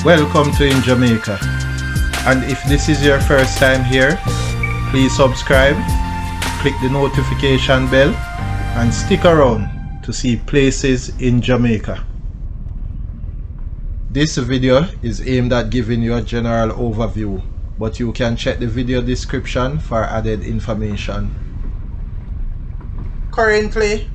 Welcome to In Jamaica. And if this is your first time here, please subscribe, click the notification bell, and stick around to see places in Jamaica. This video is aimed at giving you a general overview, but you can check the video description for added information. Currently,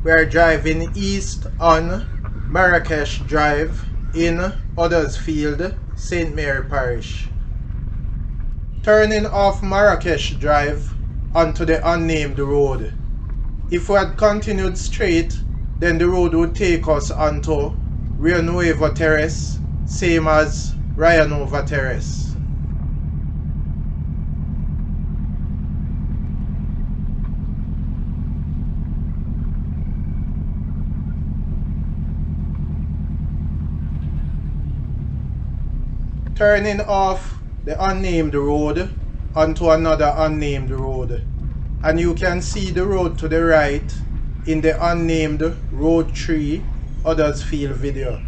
we are driving east on Marrakesh Drive in Huddersfield, St. Mary Parish. Turning off Marrakesh Drive onto the unnamed road. If we had continued straight, then the road would take us onto Rio Nuevo Terrace, same as Raya Nova Terrace. Turning off the unnamed road onto another unnamed road, and you can see the road to the right in the unnamed Road 3 Huddersfield video.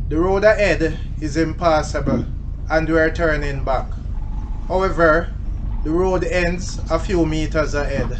The road ahead is impassable and we are turning back. However, the road ends a few meters ahead.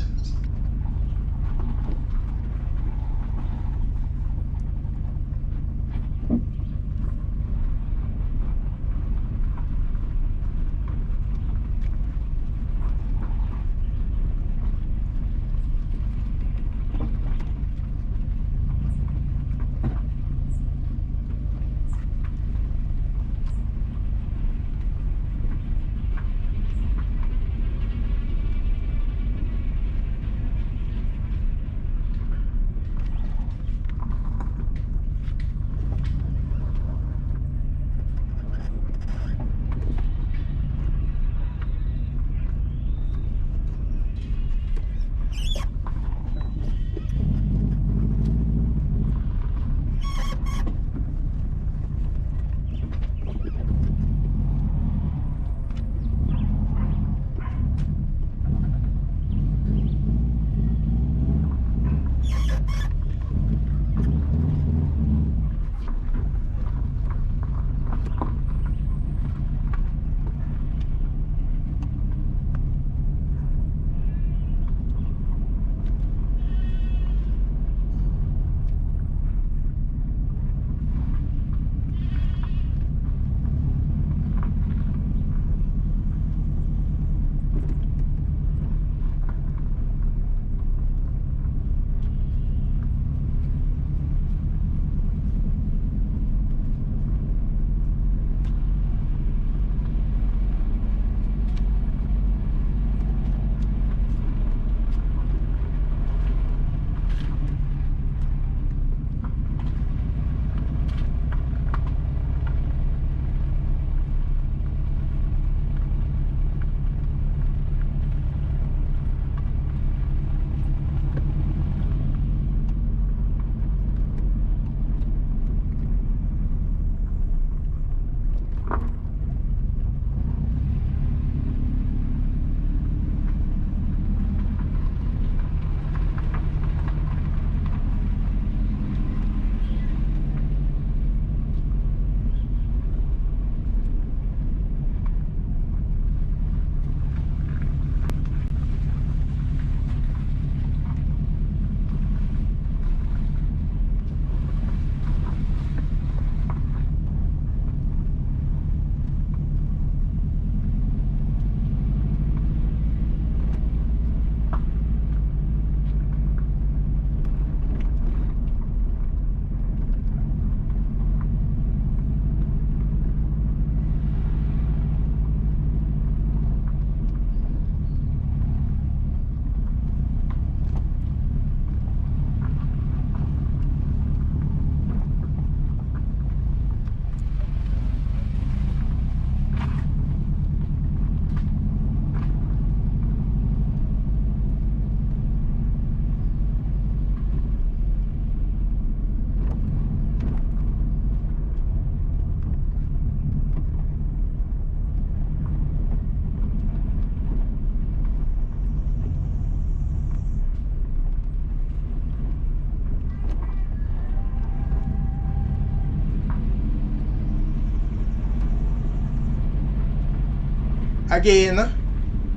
Again,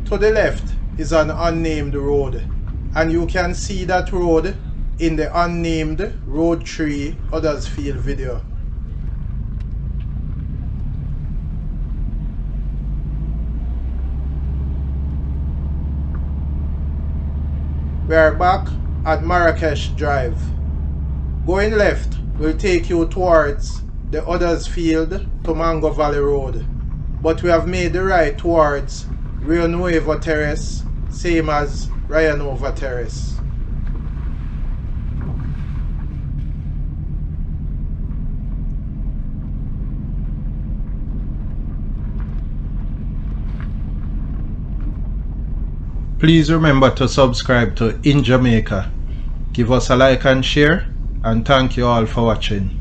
to the left is an unnamed road, and you can see that road in the unnamed Road 3 Huddersfield video. We are back at Marrakesh Drive. Going left will take you towards the Huddersfield to Mango Valley Road, but we have made the right towards Rio Nuevo Terrace, same as Ryanova Terrace. Please remember to subscribe to In Jamaica. Give us a like and share, and thank you all for watching.